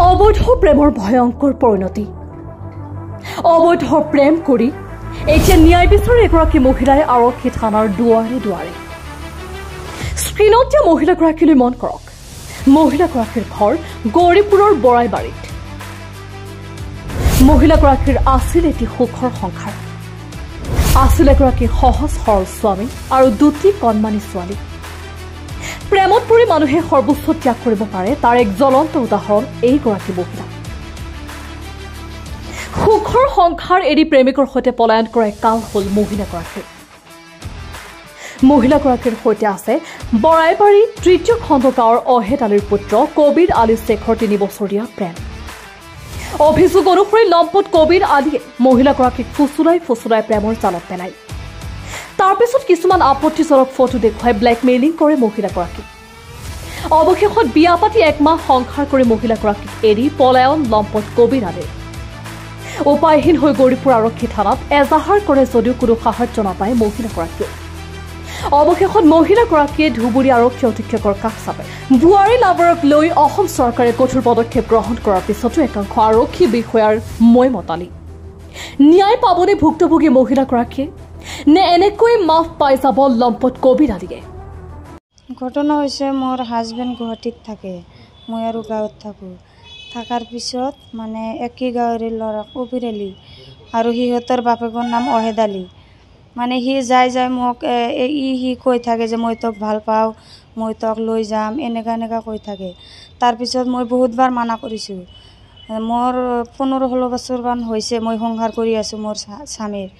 অবৈধ প্ৰেমৰ ভয়ংকৰ পৰিণতি অবৈধ প্ৰেম কৰি এতিয়া ন্যায় বিচাৰি এগৰাকী মহিলাই আৰক্ষী থানাৰ দুৱাৰে দুৱাৰে স্ক্ৰীনত দিয়া মহিলাগৰাকীলৈ মন কৰক মহিলাগৰাকীৰ ঘৰ গৌৰীপুৰৰ বৰাইবাৰীত মহিলাগৰাকীৰ আছিল এটি সুখৰ সংসাৰ আছিল এগৰাকী সহজ সৰল স্বামী আৰু দুটি কণমানি ছোৱালী প্ৰেমত পৰি মানুহে সৰ্বোচ্চ ত্যাগ কৰিব পাৰে তাৰ এক জ্বলন্ত উদাহৰণ এইগৰাকী মহিলা সুখৰ সংসাৰ এৰি প্ৰেমিকৰ সৈতে পলায়ন কৰে কাল হল মহিলাগৰাকীৰ সৈতে আছে বৰাইবাৰী তৃতীয় খণ্ড গাঁৱৰ অহেদ আলীৰ পুত্ৰ কবিৰ আলী শেখৰ 3 বছৰীয়া প্ৰেম অভিযোগ অনুসৰি লম্পট কবিৰ আলীয়ে মহিলাগৰাকীক ফুচুলাই প্ৰেমৰ জালত পেলায় তাৰ পিছত কিছুমান আপত্তিজনক ফটো দেখুৱাই ব্লেকমেইলিং কৰে মহিলাগৰাকীক অৱশেষত বিয়া পাতি এক মাহ সংসাৰ কৰি মহিলাগৰাকীক এৰি পলায়ন লম্পট কবিৰ আলী উপায়হীন হৈ গৌৰীপুৰ আৰক্ষী থানাত এজাহাৰ কৰে যদিও কোনো সাহায্য নাপায় মহিলাগৰাকীয়ে অৱশেষত মহিলাগৰাকীয়ে ধুবুৰী আৰক্ষী অধীক্ষকৰ কাষ চাপে বুৱাৰী লাভাৰক লৈ অসম চৰকাৰে কঠোৰ পদক্ষেপ গ্ৰহণ কৰাৰ পিছতো একাংশ আৰক্ষী বিষয়াৰ মই মতালি ন্যায় পাবনে ভুক্তভোগী মহিলাগৰাকীয়ে নে এনেকৈ মাফ পাই যাব লম্পট কবিৰ আলীয়ে ঘটনা হৈছে মোৰ হাজবেণ্ড গুৱাহাটীত থাকে মই আৰু গাঁৱত থাকোঁ থাকাৰ পিছত মানে একেই গাঁৱৰে ল'ৰা কবিৰ আলী আৰু সিহঁতৰ বাপেকৰ নাম অহেদ আলী মানে সি যায় মোক সি কৈ থাকে যে মই তোক ভাল পাওঁ মই তোক লৈ যাম এনেকা কৈ থাকে তাৰপিছত মই বহুতবাৰ মানা কৰিছোঁ মোৰ 15-16 বছৰমান হৈছে মই সংসাৰ কৰি আছোঁ মোৰ স্বামীৰ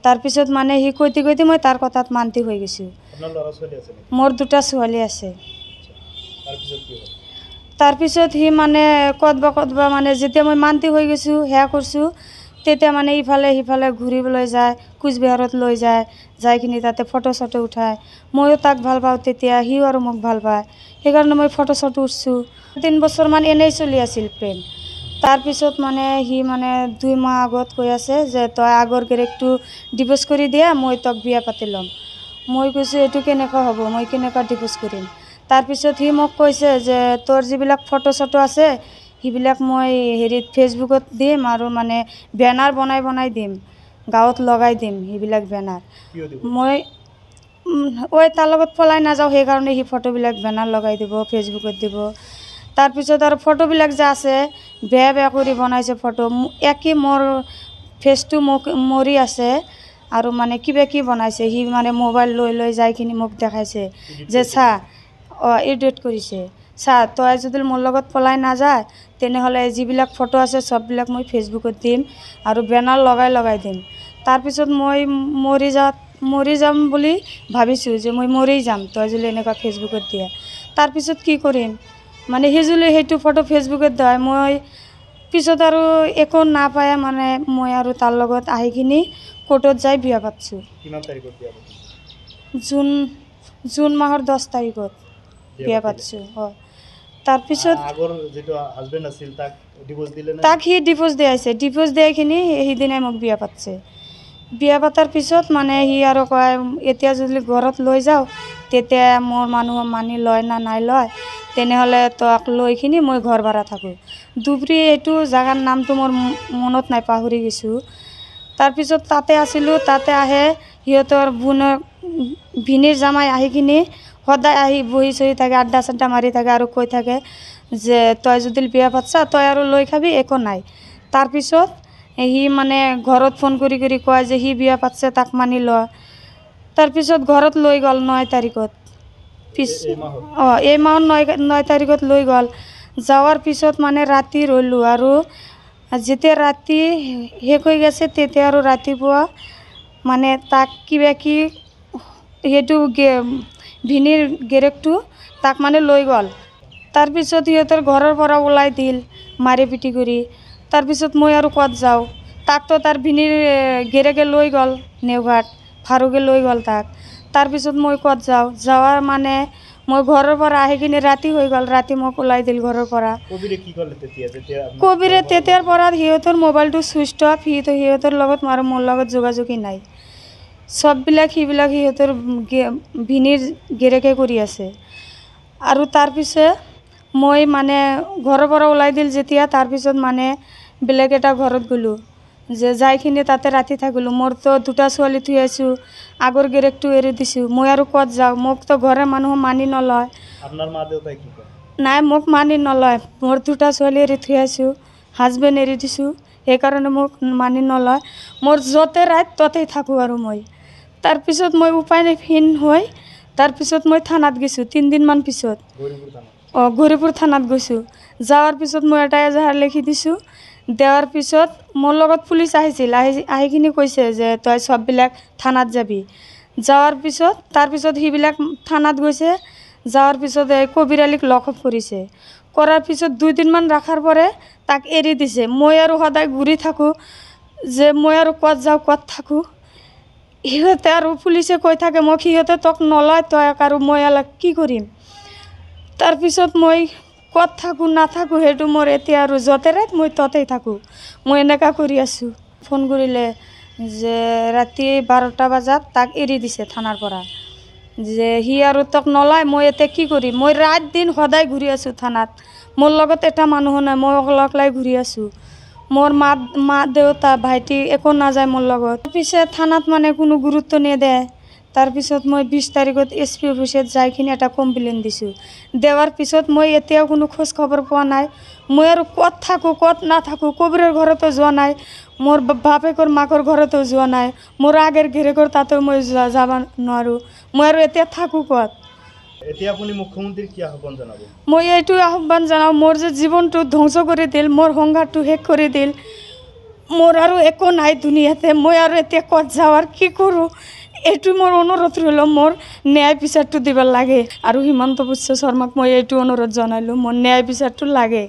তাৰপিছত মানে সি কৈতে মই তাৰ কথাত মান্তি হৈ গৈছোঁ মোৰ 2টা ছোৱালী আছে তাৰপিছত সি মানে কতবা মানে যেতিয়া মই মান্তি হৈ গৈছোঁ সেয়া কৰিছোঁ তেতিয়া মানে ইফালে সিফালে ঘূৰিবলৈ যায় কোচবিহাৰত লৈ যাই কিনি তাতে ফটো উঠায় ময়ো তাক ভাল পাওঁ তেতিয়া সিও আৰু মোক ভাল পায় সেইকাৰণে মই ফটো উঠছোঁ 3 বছৰমান এনেই চলি আছিল প্ৰেম তাৰপিছত মানে সি মানে 2 মাহ আগত কৈ আছে যে তই আগৰ গিৰেকটো ডিভোৰ্চ কৰি দিয়া মই তোক বিয়া পাতি ল'ম মই কৈছোঁ এইটো কেনেকুৱা হ'ব মই কেনেকুৱা ডিভোৰ্চ কৰিম তাৰপিছত সি মোক কৈছে যে তোৰ যিবিলাক ফটো আছে সেইবিলাক মই ফেচবুকত দিম আৰু মানে বেনাৰ বনাই দিম গাঁৱত লগাই দিম সেইবিলাক বেনাৰ মই তাৰ লগত পলাই নাযাওঁ সেইকাৰণে সি ফটোবিলাক বেনাৰ লগাই দিব ফেচবুকত দিব তাৰপিছত আৰু ফটোবিলাক যে আছে বেয়া কৰি বনাইছে ফটো একেই মোৰ ফেচটো মৰি আছে আৰু মানে কিবা কি বনাইছে সি মানে মোবাইল লৈ যাইখিনি মোক দেখাইছে যে চা এডিট কৰিছে চা তই যদি মোৰ লগত পলাই নাযায় তেনেহ'লে যিবিলাক ফটো আছে সববিলাক মই ফেচবুকত দিম আৰু বেনাৰ লগাই দিম তাৰপিছত মই মৰি যাম বুলি ভাবিছোঁ যে মই মৰি যাম তই যদি এনেকুৱা ফেচবুকত দিয়া তাৰপিছত কি কৰিম মানে সি যদি সেইটো ফটো ফেচবুকত দিয়ে মই পিছত আৰু একো নাপায় মানে মই আৰু তাৰ লগত আহি কিনি কোৰ্টত যাই বিয়া পাতিছোঁ জুন মাহৰ 10 তাৰিখত বিয়া পাতিছোঁ হয় তাৰপিছত তাক সি ডিভোৰ্চ দিয়াই কিনি সেইদিনাই মোক বিয়া পাতিছে বিয়া পাতাৰ পিছত মানে সি আৰু কয় এতিয়া যদি ঘৰত লৈ যাওঁ তেতিয়া মোৰ মানুহ মানি লয় না নাই লয় তেনেহ'লে তোক লৈ কিনি মই ঘৰ ভাড়া থাকোঁ ধুবুৰী এইটো জাগাৰ নামটো মোৰ মনত নাই পাহৰি গৈছোঁ তাৰপিছত তাতে আছিলোঁ তাতে আহে সিহঁতৰ ভিনীৰ জামাই আহি কিনি সদায় আহি বহি চহি থাকে আড্ডা চাড্ডা মাৰি থাকে আৰু কৈ থাকে যে তই যদি বিয়া পাতিছা তই আৰু লৈ খাবি একো নাই তাৰপিছত সি মানে ঘৰত ফোন কৰি কয় যে সি বিয়া পাতিছে তাক মানি লোৱা তাৰপিছত ঘৰত লৈ গ'ল 9 তাৰিখত এই মাহৰ 9 তাৰিখত লৈ গ'ল যাৱাৰ পিছত মানে ৰাতি ৰ'লোঁ আৰু যেতিয়া ৰাতি শেষ হৈ গৈছে তেতিয়া আৰু ৰাতিপুৱা মানে তাক কিবা কি সেইটো ভিনীৰ গিৰেকটো তাক মানে লৈ গ'ল তাৰপিছত সিহঁতৰ ঘৰৰ পৰা ওলাই দিল মাৰি পিটি কৰি তাৰপিছত মই আৰু ক'ত যাওঁ তাকতো তাৰ ভিনীৰ গিৰেকে লৈ গ'ল নেওঘাট ফাৰুকে লৈ গ'ল তাক তাৰপিছত মই ক'ত যাৱাৰ মানে মই ঘৰৰ পৰা আহি কিনি ৰাতি হৈ গ'ল ৰাতি মোক ওলাই দিল ঘৰৰ পৰা কবিৰে তেতিয়াৰ পৰা সিহঁতৰ মোবাইলটো ছুইচ অফ সিহঁতৰ লগত আৰু মোৰ লগত যোগাযোগেই নাই সববিলাক সিহঁতৰ ভিনীৰ গিৰেকে কৰি আছে আৰু তাৰপিছত মই মানে ঘৰৰ পৰা ওলাই দিল যেতিয়া তাৰপিছত মানে বেলেগ এটা ঘৰত গ'লোঁ যে যাইখিনি তাতে ৰাতি থাকিলোঁ মোৰতো দুটা ছোৱালী থৈ আছোঁ আগৰ গিৰেকটো এৰি দিছোঁ মই আৰু ক'ত যাওঁ মোকতো ঘৰৰ মানুহ মানি নলয় আপনাৰ মা দেউতাই কি কয় নাই মোক মানি নলয় মোৰ দুটা ছোৱালী এৰি থৈ আছোঁ হাজবেণ্ড এৰি দিছোঁ সেইকাৰণে মোক মানি নলয় মোৰ য'তে ৰাত ত'তেই থাকোঁ আৰু মই তাৰপিছত মই উপায়হীন হৈ তাৰপিছত মই থানাত গৈছোঁ 3 দিনমান পিছত গৌৰীপুৰ থানা গৌৰীপুৰ থানাত গৈছোঁ যাৱাৰ পিছত মই এটা এজাহাৰ লিখি দিছোঁ দেওয়াৰ পিছত মোৰ লগত পুলিচ আহিছিল আহিখিনি কৈছে যে তই সববিলাক থানাত যাবি যাৱাৰ পিছত তাৰপিছত সিবিলাক থানাত গৈছে যাৱাৰ পিছত এই কবিৰ আলীক লকআপ কৰিছে কৰাৰ পিছত 2 দিনমান ৰাখাৰ পৰে তাক এৰি দিছে মই আৰু সদায় ঘূৰি থাকোঁ যে মই আৰু ক'ত যাওঁ ক'ত থাকোঁ সিহঁতে আৰু পুলিচে কৈ থাকে মোক সিহঁতে তোক নলয় তই আৰু মই অলপ কি কৰিম তাৰপিছত মই ক'ত থাকোঁ নাথাকোঁ সেইটো মোৰ এতিয়া আৰু য'তে ৰাত মই ত'তেই থাকোঁ মই এনেকুৱা কৰি আছোঁ ফোন কৰিলে যে ৰাতি 12টা বজাত তাক এৰি দিছে থানাৰ পৰা যে সি আৰু তোক নলয় মই এতিয়া কি কৰিম মই ৰাত দিন সদায় ঘূৰি আছোঁ থানাত মোৰ লগত এটা মানুহ নাই মই অকলে ঘূৰি আছোঁ মোৰ মা দেউতা ভাইটি একো নাযায় মোৰ লগত পিছে থানাত মানে কোনো গুৰুত্ব নিদিয়ে তাৰপিছত মই 20 তাৰিখত SP অফিচত যাইখিনি এটা কমপ্লেইন দিছোঁ দেওয়াৰ পিছত মই এতিয়াও কোনো খোজ খবৰ পোৱা নাই মই আৰু ক'ত থাকোঁ ক'ত নাথাকোঁ কবিৰৰ ঘৰতো যোৱা নাই মোৰ বাপেকৰ মাকৰ ঘৰতো যোৱা নাই মোৰ আগৰ গিৰেকৰ তাতেও মই যাব নোৱাৰোঁ মই আৰু এতিয়া থাকোঁ ক'ত এতিয়া আপুনি মুখ্যমন্ত্ৰীক কি আহ্বান জনাব মই এইটো আহ্বান জনাওঁ মোৰ যে জীৱনটো ধ্বংস কৰি দিল মোৰ সংঘাতটো শেষ কৰি দিল মোৰ আৰু একো নাই দুনিয়াতে মই আৰু এতিয়া ক'ত যাওঁ আৰু কি কৰোঁ এইটো মোৰ অনুৰোধ ৰ'ল মোৰ ন্যায় বিচাৰটো দিব লাগে আৰু হিমন্ত বিশ্ব শৰ্মাক মই এইটো অনুৰোধ জনালোঁ মোৰ ন্যায় বিচাৰটো লাগে